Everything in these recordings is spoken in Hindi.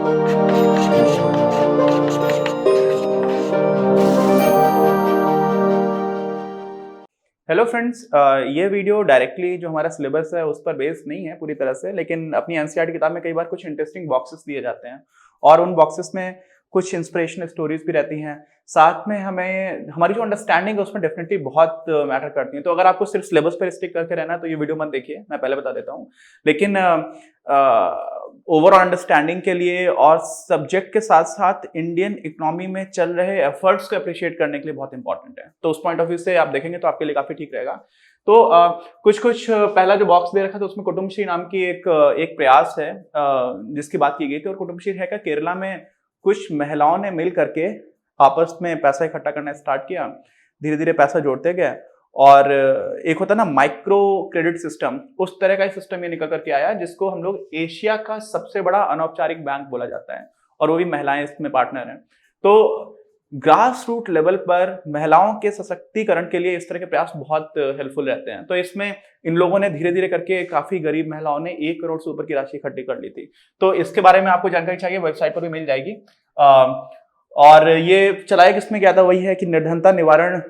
हेलो फ्रेंड्स, ये वीडियो डायरेक्टली जो हमारा सिलेबस है उस पर बेस्ड नहीं है पूरी तरह से, लेकिन अपनी एनसीईआरटी किताब में कई बार कुछ इंटरेस्टिंग बॉक्सेस दिए जाते हैं और उन बॉक्सेस में कुछ इंस्पिरेशनल स्टोरीज भी रहती हैं। साथ में हमें हमारी जो अंडरस्टैंडिंग है उसमें डेफिनेटली बहुत मैटर करती है। तो अगर आपको सिर्फ सिलेबस पर स्टिक करके रहना है तो ये वीडियो मत देखिए, मैं पहले बता देता हूँ। लेकिन ओवरऑल अंडरस्टैंडिंग के लिए और सब्जेक्ट के साथ साथ इंडियन इकोनॉमी में चल रहे एफर्ट्स को अप्रिशिएट करने के लिए बहुत इंपॉर्टेंट है। तो उस पॉइंट ऑफ व्यू से आप देखेंगे तो आपके लिए काफी ठीक रहेगा। तो कुछ पहला जो बॉक्स दे रखा था उसमें कुटुम्बश्री नाम की एक प्रयास है जिसकी बात की गई थी। और कुटुम्बश्री है क्या, केरला में कुछ महिलाओं ने मिल करके आपस में पैसा इकट्ठा करना स्टार्ट किया, धीरे धीरे पैसा जोड़ते गए और एक होता है ना माइक्रो क्रेडिट सिस्टम, उस तरह का सिस्टम ये निकल करके आया जिसको हम लोग एशिया का सबसे बड़ा अनौपचारिक बैंक बोला जाता है और वो भी महिलाएं इसमें पार्टनर हैं। तो ग्रास रूट लेवल पर महिलाओं के सशक्तिकरण के लिए इस तरह के प्रयास बहुत हेल्पफुल रहते हैं। तो इसमें इन लोगों ने धीरे धीरे करके काफी गरीब महिलाओं ने 1 करोड़ से ऊपर की राशि इकट्ठी कर ली थी। तो इसके बारे में आपको जानकारी चाहिए, वेबसाइट पर भी मिल जाएगी। और ये चलाया किसमें गया था, वही है कि निर्धनता निवारण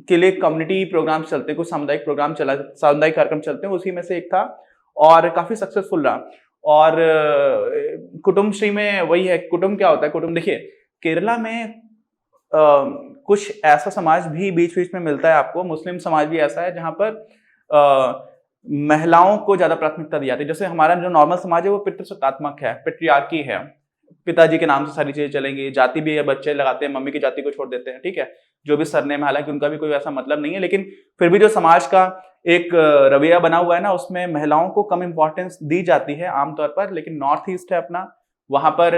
के लिए कम्युनिटी प्रोग्राम चलते हैं, कुछ सामुदायिक प्रोग्राम सामुदायिक कार्यक्रम चलते हैं, उसी में से एक था और काफी सक्सेसफुल रहा। और कुटुम्बश्री में वही है, कुटुंब क्या होता है, कुटुंब देखिए केरला में कुछ ऐसा समाज भी बीच बीच में मिलता है आपको, मुस्लिम समाज भी ऐसा है जहां पर महिलाओं को ज्यादा प्राथमिकता दी जाती है। जैसे हमारा जो नॉर्मल समाज है वो पितृसत्तात्मक है, पेट्रियार्की है, पिताजी के नाम से सारी चीजें चलेंगी, जाति भी बच्चे लगाते हैं, मम्मी की जाति को छोड़ देते हैं, ठीक है, जो भी सरनेम, हालांकि उनका भी कोई ऐसा मतलब नहीं है, लेकिन फिर भी जो समाज का एक रवैया बना हुआ है ना उसमें महिलाओं को कम इंपॉर्टेंस दी जाती है आमतौर पर। लेकिन नॉर्थ ईस्ट है अपना, वहां पर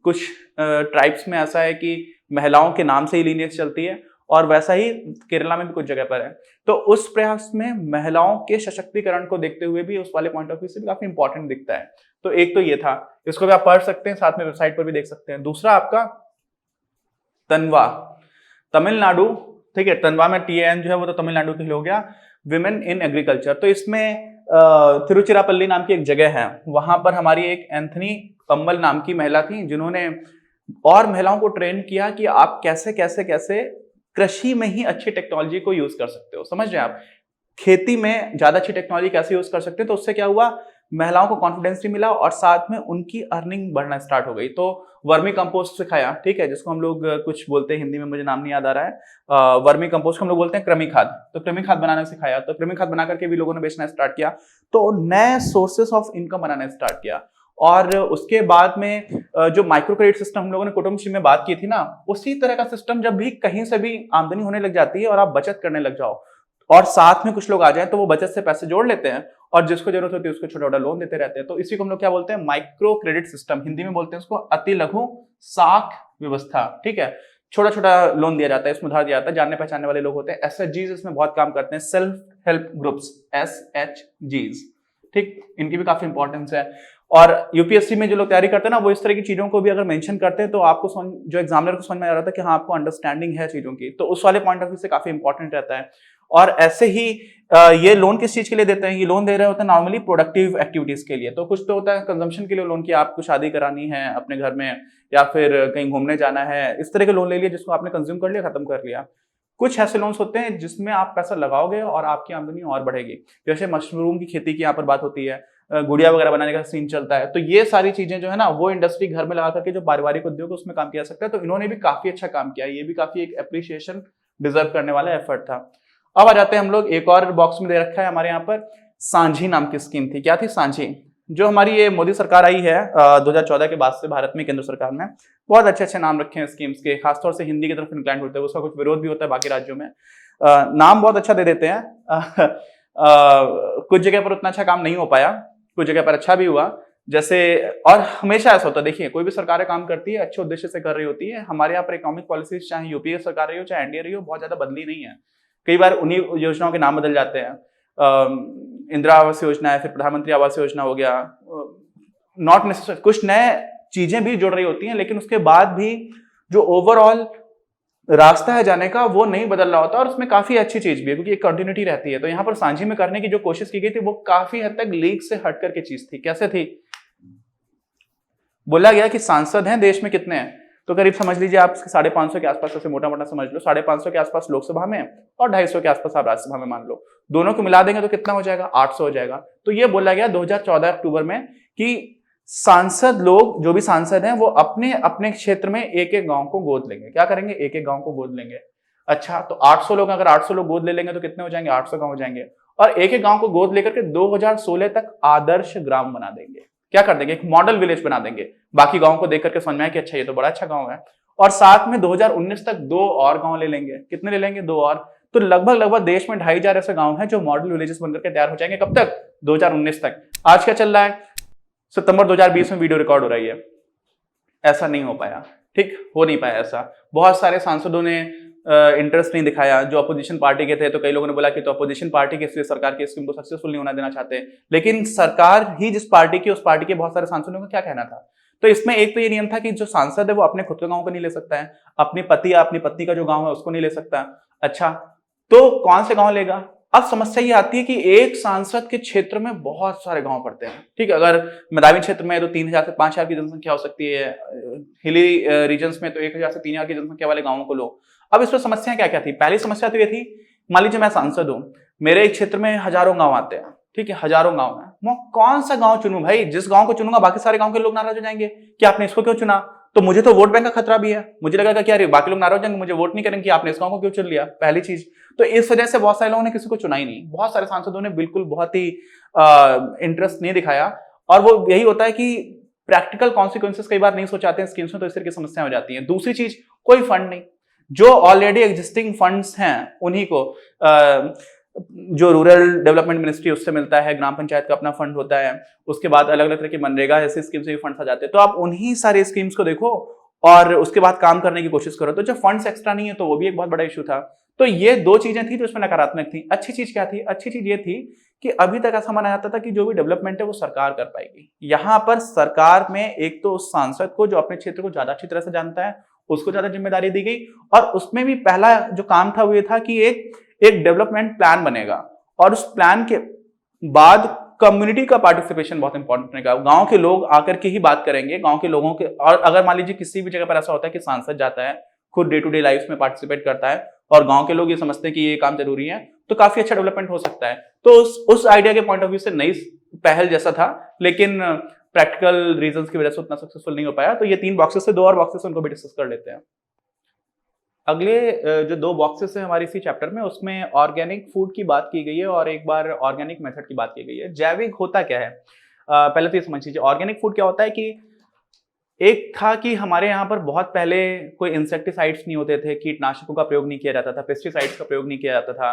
कुछ ट्राइब्स में ऐसा है कि महिलाओं के नाम से ही लीनियज चलती है और वैसा ही केरला में भी कुछ जगह पर है। तो उस प्रयास में महिलाओं के सशक्तिकरण को देखते हुए भी उस वाले पॉइंट ऑफ व्यू से भी काफी इंपॉर्टेंट दिखता है। तो एक तो ये था, इसको भी आप पढ़ सकते हैं, साथ में वेबसाइट पर भी देख सकते हैं। दूसरा आपका तनवा, तमिलनाडु, ठीक है, तनवा में TAN जो है वो तो तमिलनाडु के लिए हो गया, विमेन इन एग्रीकल्चर। तो इसमें तिरुचिरापल्ली नाम की एक जगह है, वहां पर हमारी एक एंथनी पंबल नाम की महिला थी जिन्होंने और महिलाओं को ट्रेन किया कि आप कैसे कैसे कैसे कृषि में ही अच्छी टेक्नोलॉजी को यूज कर सकते हो। समझ रहे हैं आप, खेती में ज्यादा अच्छी टेक्नोलॉजी कैसे यूज कर सकते हैं। तो उससे क्या हुआ, महिलाओं को कॉन्फिडेंस भी मिला और साथ में उनकी अर्निंग बढ़ना स्टार्ट हो गई। तो वर्मी कंपोस्ट सिखाया, ठीक है, जिसको हम लोग कुछ बोलते हैं हिंदी में, मुझे नाम नहीं याद आ रहा है, वर्मी कंपोस्ट हम लोग बोलते हैं कृमि खाद। तो कृमि खाद बनाना सिखाया, तो कृमि खाद बना करके भी लोगों ने बेचना स्टार्ट किया, तो नए sources of income banana start किया। और उसके बाद में जो माइक्रो क्रेडिट सिस्टम हम लोगों ने कुटुम्बश्री में बात की थी ना, उसी तरह का सिस्टम जब भी कहीं से भी आमदनी होने लग जाती है और आप बचत करने लग जाओ और साथ में कुछ लोग आ जाए तो वो बचत से पैसे जोड़ लेते हैं और जिसको जरूरत होती है उसको छोटा छोटा लोन देते रहते हैं। तो इसी को हम लोग क्या बोलते हैं, माइक्रो क्रेडिट सिस्टम, हिंदी में बोलते हैं उसको अति लघु साख व्यवस्था, ठीक है। छोटा छोटा लोन दिया जाता है, इसमें उधार दिया जाता है, जानने पहचानने वाले लोग होते हैं। SHGs इसमें बहुत काम करते हैं, सेल्फ हेल्प ग्रुप्स, SHGs, ठीक, इनकी भी काफी इंपॉर्टेंस है। और यूपीएससी में जो लोग तैयारी करते हैं ना, वो इस तरह की चीजों को भी अगर मेंशन करते हैं तो आपको जो एग्जामिनर को समझ में आ रहा था कि हाँ आपको अंडरस्टैंडिंग है चीजों की, तो उस वाले पॉइंट ऑफ व्यू से काफी इंपॉर्टेंट रहता है। और ऐसे ही ये लोन किस चीज के लिए देते हैं, ये लोन दे रहे होते हैं नॉर्मली प्रोडक्टिव एक्टिविटीज के लिए। तो कुछ तो होता है कंजम्पशन के लिए लोन, की आपको शादी करानी है अपने घर में या फिर कहीं घूमने जाना है, इस तरह के लोन ले लिए जिसको आपने कंज्यूम कर लिया, खत्म कर लिया। कुछ ऐसे लोन्स होते हैं जिसमें आप पैसा लगाओगे और आपकी आमदनी और बढ़ेगी, जैसे मशरूम की खेती की यहाँ पर बात होती है, गुड़िया वगैरह बनाने का सीन चलता है। तो ये सारी चीजें जो है ना, वो इंडस्ट्री घर में लगा करके जो पारिवारिक उद्योग है उसमें काम किया जा सकता है। तो इन्होंने भी काफी अच्छा काम किया, ये भी काफी एक एप्रिसिएशन डिजर्व करने वाला एफर्ट था। अब आ जाते हैं हम लोग, एक और बॉक्स में दे रखा है हमारे यहाँ पर, सांझी नाम की स्कीम थी। क्या थी सांझी, जो हमारी ये मोदी सरकार आई है 2014 के बाद से भारत में, केंद्र सरकार में बहुत अच्छे अच्छे नाम रखे हैं स्कीम्स के, खासतौर से हिंदी की तरफ इंक्लाइंड होते हैं, उसका कुछ विरोध भी होता है बाकी राज्यों में, नाम बहुत अच्छा दे देते हैं। कुछ जगह पर उतना अच्छा काम नहीं हो पाया, कुछ जगह पर अच्छा भी हुआ। जैसे, और हमेशा ऐसा होता है, देखिए कोई भी सरकारें काम करती है अच्छे उद्देश्य से कर रही होती है। हमारे यहाँ पर इकोनॉमिक पॉलिसीज चाहे यूपीए सरकार रही हो चाहे एनडीए रही हो, बहुत ज्यादा बदली नहीं है। कई बार उन्हीं योजनाओं के नाम बदल जाते हैं, इंदिरा आवास योजना है, फिर प्रधानमंत्री आवास योजना हो गया, नॉट नेसेसरी, कुछ नए चीजें भी जुड़ रही होती हैं, लेकिन उसके बाद भी जो ओवरऑल रास्ता है जाने का वो नहीं बदल रहा होता, और उसमें काफी अच्छी चीज भी है क्योंकि एक कंटिन्यूटी रहती है। तो यहाँ पर सांझी में करने की जो कोशिश की गई थी वो काफी हद तक लीग से हट करके चीज थी। कैसे थी, बोला गया कि सांसद हैं देश में कितने हैं, तो करीब समझ लीजिए आप 550 के आसपास, ऐसे मोटा मोटा समझ लो 550 के आसपास लोकसभा में और 250 के आसपास आप राज्यसभा में मान लो, दोनों को मिला देंगे तो कितना हो जाएगा, 800 हो जाएगा। तो ये बोला गया 2014 अक्टूबर में कि सांसद लोग, जो भी सांसद हैं, वो अपने अपने क्षेत्र में एक एक गांव को गोद लेंगे। क्या करेंगे, एक एक गांव को गोद लेंगे। अच्छा, तो 800 लोग, अगर 800 लोग गोद ले लेंगे तो कितने हो जाएंगे, 800 गांव हो जाएंगे। और एक एक गांव को गोद लेकर के 2016 तक आदर्श ग्राम बना देंगे। क्या कर देंगे, एक मॉडल विलेज बना देंगे, बाकी गांव को देख करके समझ में आए कि अच्छा ये तो बड़ा अच्छा गांव है। और साथ में 2019 तक 2 और गांव ले लेंगे। कितने ले लेंगे, 2 और। तो लगभग देश में 2500 ऐसे गांव हैं जो मॉडल विलेजेस बनकर के तैयार हो जाएंगे। कब तक, 2019 तक। आज क्या चल रहा है, सितंबर 2020 में वीडियो रिकॉर्ड हो रही है। ऐसा नहीं हो पाया, ठीक, हो नहीं पाया ऐसा। बहुत सारे सांसदों ने इंटरेस्ट नहीं दिखाया जो अपोजिशन पार्टी के थे। तो कई लोगों ने बोला कि तो अपोजिशन पार्टी के, इसलिए सरकार की स्कीम को सक्सेसफुल नहीं होना देना चाहते। लेकिन सरकार ही जिस पार्टी की, उस पार्टी के बहुत सारे सांसदों को क्या कहना था। तो इसमें एक तो ये नियम था कि जो सांसद है वो अपने खुद के गांव को नहीं ले सकता है, अपने पति या अपनी पत्नी का जो गांव है उसको नहीं ले सकता। अच्छा, तो कौन से गांव लेगा। अब समस्या ये आती है कि एक सांसद के क्षेत्र में बहुत सारे गांव पड़ते हैं, ठीक है। अगर मैदानी क्षेत्र में तो 3000 से 5000 की जनसंख्या हो सकती है, हिली रीजन्स में तो 1000 से 3000 की जनसंख्या वाले गांवों को लो। अब इसमें समस्या क्या क्या थी, पहली समस्या तो ये थी, मान लीजिए मैं सांसद हूं, मेरे एक क्षेत्र में हजारों गांव आते हैं, ठीक है, हजारों गांव है, मैं कौन सा गांव चुनूं भाई। जिस गांव को चुनूंगा बाकी सारे गांव के लोग नाराज हो जाएंगे कि आपने इसको क्यों चुना। तो मुझे तो वोट बैंक का खतरा भी है, मुझे लगेगा कि अरे बाकी लोग नाराज हो जाएंगे, मुझे वोट नहीं करेंगे कि आपने इस गांव को क्यों चुन लिया, पहली चीज। तो इस वजह से बहुत सारे लोगों ने किसी को चुना ही नहीं, बहुत सारे सांसदों ने बिल्कुल बहुत ही इंटरेस्ट नहीं दिखाया। और वो यही होता है कि प्रैक्टिकल कॉन्सिक्वेंसेस कई बार नहीं सोचाते हैं स्कीम्स में, तो इस तरह की समस्याएं हो जाती हैं। दूसरी चीज, कोई फंड नहीं, जो ऑलरेडी एग्जिस्टिंग फंड्स हैं उन्हीं को जो रूरल डेवलपमेंट मिनिस्ट्री उससे मिलता है, ग्राम पंचायत का अपना फंड होता है, उसके बाद अलग अलग तरह की मनरेगा ऐसी स्कीम से भी फंड्स आ जाते हैं। तो आप उन्हीं सारे स्कीम्स को देखो और उसके बाद काम करने की कोशिश करो। तो जब फंड्स एक्स्ट्रा नहीं है तो वो भी एक बहुत बड़ा इशू था। तो ये 2 चीजें थी जो इसमें नकारात्मक थी। अच्छी चीज क्या थी, अच्छी चीज ये थी कि अभी तक ऐसा माना जाता था कि जो भी डेवलपमेंट है वो सरकार कर पाएगी। यहां पर सरकार में एक तो उस सांसद को जो अपने क्षेत्र को ज्यादा अच्छी तरह से जानता है उसको ज्यादा जिम्मेदारी दी गई, और उसमें भी पहला जो काम था वो ये था कि एक डेवलपमेंट प्लान बनेगा और उस प्लान के बाद कम्युनिटी का पार्टिसिपेशन बहुत इंपॉर्टेंट रहेगा। गांव के लोग आकर के ही बात करेंगे, गांव के लोगों के। और अगर मान लीजिए किसी भी जगह पर ऐसा होता है कि सांसद जाता है, खुद डे टू डे लाइफ में पार्टिसिपेट करता है और गांव के लोग ये समझते हैं कि ये काम जरूरी है, तो काफी अच्छा डेवलपमेंट हो सकता है। तो उस आइडिया के पॉइंट ऑफ व्यू से नई पहल जैसा था, लेकिन प्रैक्टिकल रीजंस की वजह से उतना सक्सेसफुल नहीं हो पाया। तो ये 3 बॉक्सेस से 2 और बॉक्सेस उनको भी डिस्कस कर लेते हैं। अगले जो 2 बॉक्सेस हैं हमारे इसी चैप्टर में, उसमें ऑर्गेनिक फूड की बात की गई है और एक बार ऑर्गेनिक मेथड की बात की गई है। जैविक होता क्या है, पहले तो ये समझ लीजिए। ऑर्गेनिक फूड क्या होता है कि एक था कि हमारे यहाँ पर बहुत पहले कोई इंसेक्टिसाइड्स नहीं होते थे, कीटनाशकों का प्रयोग नहीं किया जाता था, पेस्टिसाइड्स का प्रयोग नहीं किया जाता था,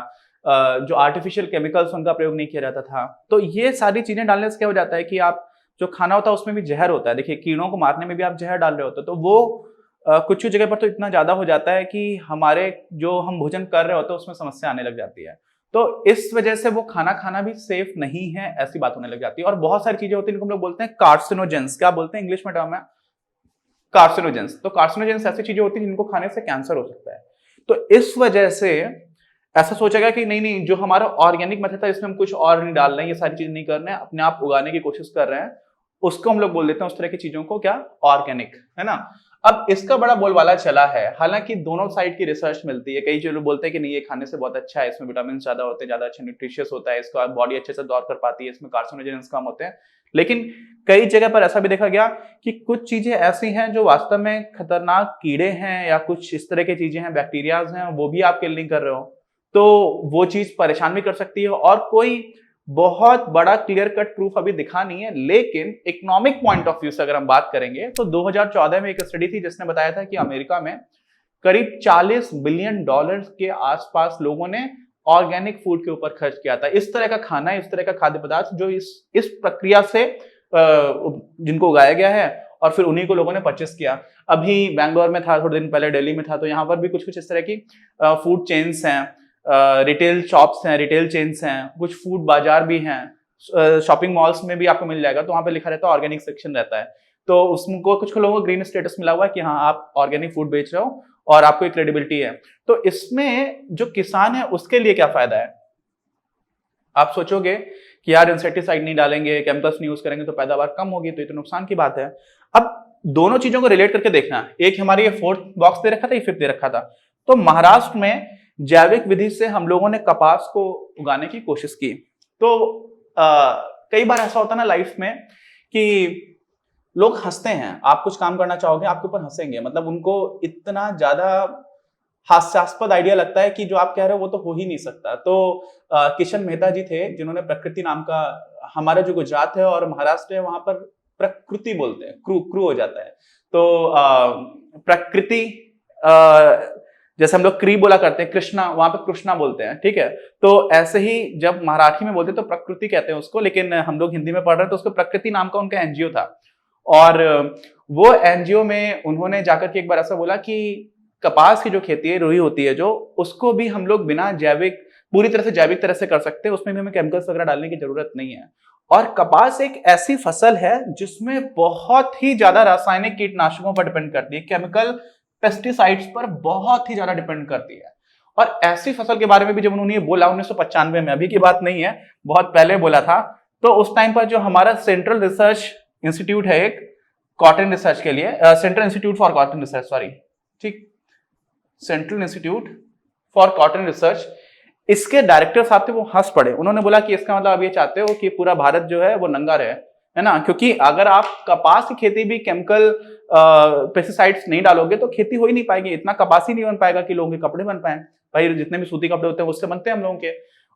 जो आर्टिफिशियल केमिकल्स उनका प्रयोग नहीं किया जाता था। तो ये सारी चीजें डालने से क्या हो जाता है कि आप जो खाना होता है उसमें भी जहर होता है। देखिए, कीड़ों को मारने में भी आप जहर डाल रहे होते हो, तो वो कुछ जगह पर तो इतना ज्यादा हो जाता है कि हमारे जो हम भोजन कर रहे होते हैं उसमें समस्या आने लग जाती है। तो इस वजह से वो खाना खाना भी सेफ नहीं है, ऐसी बात होने लग जाती है। और बहुत सारी चीजें होती हैं जिनको हम लोग बोलते हैं कार्सिनोजेंस। क्या बोलते हैं, इंग्लिश में टर्म है कार्सिनोजेंस। तो कार्सिनोजेंस ऐसी चीजें होती हैं जिनको खाने से कैंसर हो सकता है। तो इस वजह से ऐसा सोचा गया कि नहीं, जो हमारा ऑर्गेनिक मेथड है इसमें हम कुछ और नहीं डाल रहे हैं, ये सारी चीज नहीं कर रहे हैं, अपने आप उगाने की कोशिश कर रहे हैं, उसको हम लोग बोल देते हैं उस तरह की चीजों को क्या, ऑर्गेनिक, है ना। अब इसका बड़ा बोलबाला चला है, हालांकि दोनों साइड की रिसर्च मिलती है। कई जो लोग बोलते हैं कि नहीं, ये खाने से बहुत अच्छा है, इसमें विटामिन ज्यादा होते हैं, ज्यादा अच्छा न्यूट्रिशियस होता है, इसका बॉडी अच्छे से दौड़ कर पाती है, इसमें कार्सिनोजेंस कम होते हैं। लेकिन कई जगह पर ऐसा भी देखा गया कि कुछ चीजें ऐसी हैं जो वास्तव में खतरनाक कीड़े हैं या कुछ इस तरह की चीजें हैं, बैक्टीरियाज हैं, वो भी आप किल नहीं कर रहे हो, तो वो चीज परेशान भी कर सकती है। और कोई बहुत बड़ा क्लियर कट प्रूफ अभी दिखा नहीं है, लेकिन इकोनॉमिक पॉइंट ऑफ व्यू से अगर हम बात करेंगे तो 2014 में एक स्टडी थी जिसने बताया था कि अमेरिका में करीब $40 बिलियन के आसपास लोगों ने ऑर्गेनिक फूड के ऊपर खर्च किया था। इस तरह का खाना, इस तरह का खाद्य पदार्थ जो इस प्रक्रिया से जिनको उगाया गया है और फिर उन्हीं को लोगों ने परचेस किया। अभी बैंगलोर में था, थोड़े दिन पहले दिल्ली में था, तो यहाँ पर भी कुछ कुछ इस तरह की फूड चेन्स हैं, रिटेल शॉप्स हैं, रिटेल चेन्स हैं, कुछ फूड बाजार भी हैं, शॉपिंग मॉल्स में भी आपको मिल जाएगा। तो वहाँ पे लिखा रहता है ऑर्गेनिक सेक्शन रहता है, तो उसको कुछ लोगों को ग्रीन स्टेटस मिला हुआ है कि हाँ आप ऑर्गेनिक फूड बेच रहे हो और आपको एक क्रेडिबिलिटी है। तो इसमें जो किसान है उसके लिए क्या फायदा है। आप सोचोगे कि यार इंसेक्टिसाइड नहीं डालेंगे, केमिकल्स नहीं यूज करेंगे तो पैदावार कम होगी, तो ये तो नुकसान की बात है। अब दोनों चीजों को रिलेट करके देखना, एक हमारे ये फोर्थ बॉक्स दे रखा था, ये फिफ्थ दे रखा था। तो महाराष्ट्र में जैविक विधि से हम लोगों ने कपास को उगाने की कोशिश की। तो कई बार ऐसा होता है ना लाइफ में कि लोग हंसते हैं, आप कुछ काम करना चाहोगे आपके ऊपर हंसेंगे, मतलब उनको इतना ज्यादा हास्यास्पद आइडिया लगता है कि जो आप कह रहे हो वो तो हो ही नहीं सकता। तो किशन मेहता जी थे जिन्होंने प्रकृति नाम का, हमारा जो गुजरात है और महाराष्ट्र है वहां पर प्रकृति बोलते हैं, क्रू हो जाता है। तो प्रकृति, जैसे हम लोग क्री बोला करते हैं, कृष्णा वहां पे कृष्णा बोलते हैं, ठीक है। तो ऐसे ही जब मराठी में बोलते हैं तो प्रकृति कहते हैं उसको, लेकिन हम लोग हिंदी में पढ़ रहे हैं तो उसको प्रकृति नाम का उनका एनजीओ था। और वो एनजीओ में उन्होंने जाकर के एक बार ऐसा बोला कि कपास की जो खेती है, रुई होती है जो, उसको भी हम लोग बिना जैविक, पूरी तरह से जैविक तरह से कर सकते हैं, उसमें भी हमें केमिकल्स वगैरह डालने की जरूरत नहीं है। और कपास एक ऐसी फसल है जिसमें बहुत ही ज्यादा रासायनिक कीटनाशकों पर डिपेंड करती है, केमिकल पेस्टिसाइड्स पर बहुत ही ज्यादा डिपेंड करती है। और ऐसी फसल के बारे में भी जब उन्होंने बोला 1995 में, अभी की बात नहीं है, बहुत पहले बोला था, तो उस टाइम पर जो हमारा सेंट्रल रिसर्च इंस्टीट्यूट है एक कॉटन रिसर्च के लिए, central institute for cotton research, sorry, ठीक, central institute for cotton research, इसके डायरेक्टर साहब थे, वो हंस पड़े। उन्होंने बोला कि इसका मतलब आप ये चाहते हो कि पूरा भारत जो है वो नंगा रहे, है ना, क्योंकि अगर आप कपास की खेती भी केमिकल पेस्टिसाइड्स नहीं डालोगे तो खेती हो ही नहीं पाएगी, इतना कपास ही नहीं बन पाएगा कि लोगों के कपड़े बन पाए। भाई जितने भी सूती कपड़े होते हैं उससे बनते हैं हम लोगों के।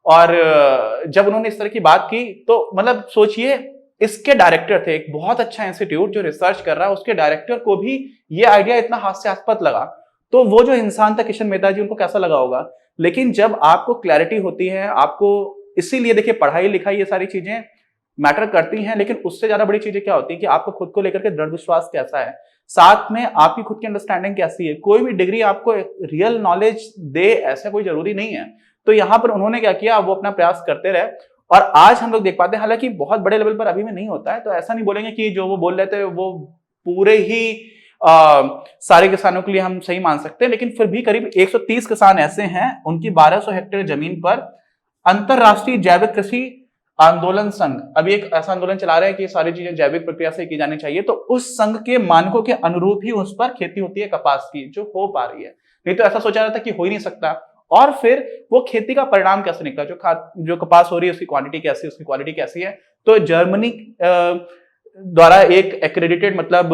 और जब उन्होंने इस तरह की बात की तो मतलब सोचिए, इसके डायरेक्टर थे, एक बहुत अच्छा इंस्टीट्यूट जो रिसर्च कर रहा है, उसके डायरेक्टर को भी ये आइडिया इतना हास्यास्पद लगा, तो वो जो इंसान था किशन मेहता जी, उनको कैसा लगा होगा। लेकिन जब आपको क्लैरिटी होती है, आपको, इसीलिए देखिए पढ़ाई लिखाई ये सारी चीजें मैटर करती हैं, लेकिन उससे ज्यादा बड़ी चीजें क्या होती है कि आपको खुद को लेकर के दृढ़ विश्वास कैसा है, साथ में आपकी खुद की अंडरस्टैंडिंग कैसी है। कोई भी डिग्री आपको रियल नॉलेज दे ऐसा कोई जरूरी नहीं है। तो यहाँ पर उन्होंने क्या किया, वो अपना प्रयास करते रहे और आज हम लोग देख पाते हैं, हालांकि बहुत बड़े लेवल पर अभी में नहीं होता है, तो ऐसा नहीं बोलेंगे कि जो वो बोल रहे थे वो पूरे ही सारे किसानों के लिए हम सही मान सकते हैं, लेकिन फिर भी करीब 130 किसान ऐसे हैं, उनकी 1200 हेक्टेयर जमीन पर अंतरराष्ट्रीय जैविक कृषि आंदोलन संघ अभी एक ऐसा आंदोलन चला रहे हैं कि सारी चीजें जैविक प्रक्रिया से की जानी चाहिए। तो उस संघ के मानकों के अनुरूप ही उस पर खेती होती है कपास की, जो हो पा रही है, नहीं तो ऐसा सोचा जाता कि हो ही नहीं सकता। और फिर वो खेती का परिणाम कैसे निकला, जो कपास हो रही है उसकी क्वांटिटी कैसी है, उसकी क्वालिटी कैसी है। तो जर्मनी द्वारा एक एक्रेडिटेड, मतलब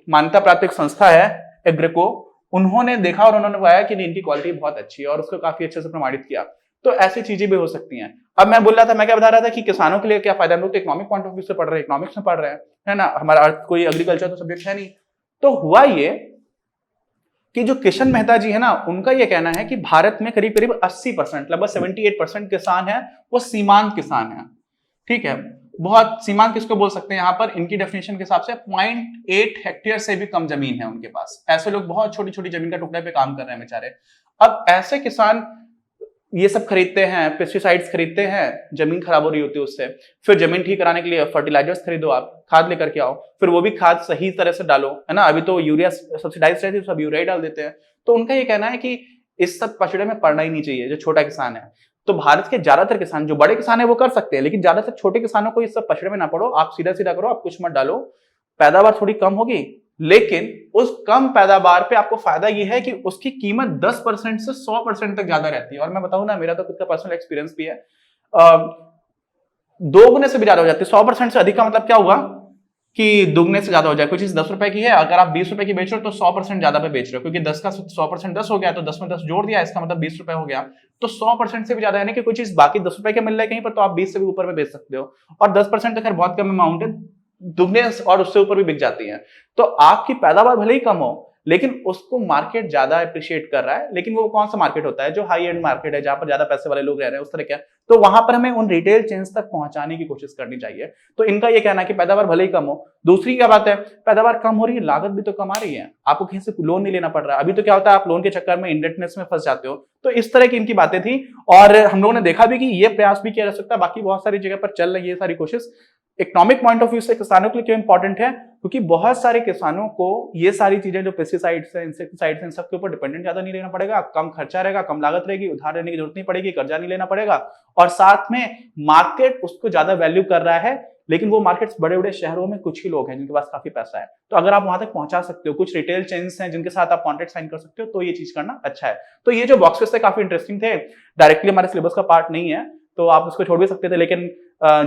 मान्यता प्राप्त एक संस्था है एग्रेको, उन्होंने देखा और उन्होंने बताया कि इनकी क्वालिटी बहुत अच्छी है और उसको काफी अच्छे से प्रमाणित किया। तो ऐसी चीजें भी हो सकती हैं। अब मैं बोल रहा था, मैं क्या बता रहा था कि किसानों के लिए क्या फायदा, हम लोग तो इकोनॉमिक पॉइंट ऑफ व्यू से पढ़ रहे हैं, इकोनॉमिक्स में पढ़ रहे हैं, है ना, हमारा कोई एग्रीकल्चर तो सब्जेक्ट है नहीं। तो हुआ ये कि जो किशन मेहता जी है ना, उनका ये कहना है कि भारत में करीब करीब 80%, लगभग 78% किसान है वो सीमांत किसान है, ठीक है। बहुत सीमांत किसको बोल सकते हैं यहाँ पर, इनकी डेफिनेशन के हिसाब से 0.8 हेक्टेयर से भी कम जमीन है उनके पास। ऐसे लोग बहुत छोटी छोटी जमीन का टुकड़े पे काम कर रहे हैं बेचारे। अब ऐसे किसान ये सब खरीदते हैं, पेस्टिसाइड्स खरीदते हैं, जमीन खराब हो रही होती है उससे, फिर जमीन ठीक कराने के लिए फर्टिलाइजर्स खरीदो, आप खाद लेकर के आओ, फिर वो भी खाद सही तरह से डालो, है ना। अभी तो यूरिया सब्सिडाइज रहती है, सब यूरिया डाल देते हैं। तो उनका ये कहना है कि इस सब पचड़े में पड़ना ही नहीं चाहिए जो छोटा किसान है। तो भारत के ज्यादातर किसान, जो बड़े किसान है वो कर सकते हैं, लेकिन ज्यादातर छोटे किसानों को इस सब पचड़े में ना पड़ो, आप सीधा सीधा करो, आप कुछ मत डालो, पैदावार थोड़ी कम होगी, लेकिन उस कम पैदावार पे आपको फायदा यह है कि उसकी कीमत 10% से 100% तक ज्यादा रहती है। और मैं बताऊं ना, मेरा तो खुद का पर्सनल एक्सपीरियंस भी है, 2 गुने से भी ज्यादा हो जाती है। 100% से अधिक का मतलब क्या हुआ कि दुगने से ज्यादा हो जाए। कोई चीज 10 रुपए की है, अगर आप 20 रुपए की बेच रहे हो तो 100% ज्यादा पे बेच रहे हो, क्योंकि 10 का 100% 10 हो गया, तो 10 में 10 जोड़ दिया, इसका मतलब 20 रुपए हो गया। तो 100% से भी ज्यादा, यानी कि कोई चीज बाकी 10 रुपए के मिल रहा है कहीं पर, तो आप 20 से भी ऊपर में बेच सकते हो। और 10% तो खैर बहुत कम अमाउंट है, दुगने और उससे ऊपर भी बिक जाती है। तो आपकी पैदावार भले ही कम हो, लेकिन उसको मार्केट ज्यादा अप्रिशिएट कर रहा है। लेकिन वो कौन सा मार्केट होता है, जो हाई एंड मार्केट है, जहां पर ज्यादा पैसे वाले लोग रह रहे हैं, उस तरह क्या, तो वहां पर हमें उन रिटेल चेन्स तक पहुंचाने की कोशिश करनी चाहिए। तो इनका ये कहना है कि पैदावार भले ही कम हो। दूसरी क्या बात है, पैदावार कम हो रही है, लागत भी तो कम आ रही है, आपको कहीं से लोन नहीं लेना पड़ रहा है। अभी तो क्या होता है, आप लोन के चक्कर में इंडेटनेस में फंस जाते हो। तो इस तरह की इनकी बातें थी, और हम लोगों ने देखा भी कि ये प्रयास भी किया जा सकता है, बाकी बहुत सारी जगह पर चल रही है सारी कोशिश। इकोनॉमिक पॉइंट ऑफ व्यू से किसानों के लिए क्यों इंपॉर्टेंट है, क्योंकि बहुत सारे किसानों को ये सारी चीजें जो पेस्टिसाइड्स है, इंसेक्टिसाइड्स, इन सब के ऊपर डिपेंडेंट ज्यादा नहीं रहना पड़ेगा, कम खर्चा रहेगा, कम लागत रहेगी, उधार लेने की जरूरत नहीं पड़ेगी, कर्जा नहीं लेना पड़ेगा, और साथ में मार्केट उसको ज्यादा वैल्यू कर रहा है। लेकिन वो मार्केट्स बड़े बड़े शहरों में कुछ ही लोग हैं जिनके पास काफी पैसा है, तो अगर आप वहां तक पहुंचा सकते हो, कुछ रिटेल चेन्स हैं जिनके साथ आप कॉन्ट्रैक्ट साइन कर सकते हो, तो ये चीज करना अच्छा है। तो ये जो बॉक्सेस थे काफी इंटरेस्टिंग थे, डायरेक्टली हमारे सिलेबस का पार्ट नहीं है तो आप उसको छोड़ भी सकते थे, लेकिन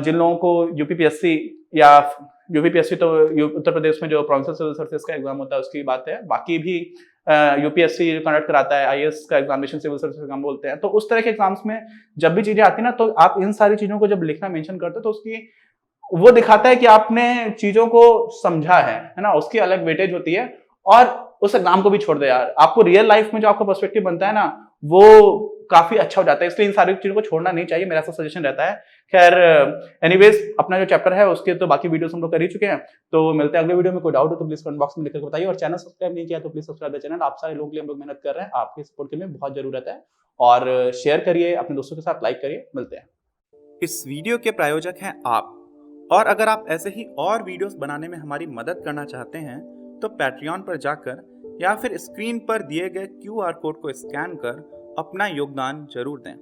जिन लोगों को यूपीपीएससी या यूपीपीएससी तो उत्तर प्रदेश में जो प्रोविंशियल सिविल सर्विसेज का एग्जाम होता है उसकी बात है, बाकी भी यूपीएससी कंडक्ट कराता है, आईएएस का एग्जामिनेशन सिविल सर्विस एग्जाम बोलते हैं। तो उस तरह के एग्जाम्स में जब भी चीजें आती है ना, तो आप इन सारी चीजों को जब लिखना मेंशन करते हो तो उसकी वो दिखाता है कि आपने चीजों को समझा है ना, उसकी अलग वेटेज होती है। और उस एग्जाम को भी छोड़ दे यार, आपको रियल लाइफ में जो आपका पर्सपेक्टिव बनता है ना, वो काफी अच्छा हो जाता है, इसलिए इन सारी चीजों को छोड़ना नहीं चाहिए, मेरा ऐसा सजेशन रहता है। खैर एनीवेज, अपना जो चैप्टर है उसके तो बाकी वीडियोस हम लोग कर ही चुके हैं, तो मिलते हैं अगले वीडियो में। कोई डाउट हो तो प्लीज कमेंट बॉक्स में लिखकर बताइए, और चैनल सब्सक्राइब नहीं किया तो प्लीज सब्सक्राइब द चैनल। आप सारे लोगों के लिए हम लोग मेहनत कर रहे हैं, आपके सपोर्ट के लिए बहुत जरूरत है, और शेयर करिए अपने दोस्तों के साथ, लाइक करिए। मिलते हैं। इस वीडियो के प्रायोजक हैं आप, और अगर आप ऐसे ही और वीडियोस बनाने में हमारी मदद करना चाहते हैं तो पैट्रियन पर जाकर या फिर स्क्रीन पर दिए गए QR कोड को स्कैन कर अपना योगदान जरूर दें।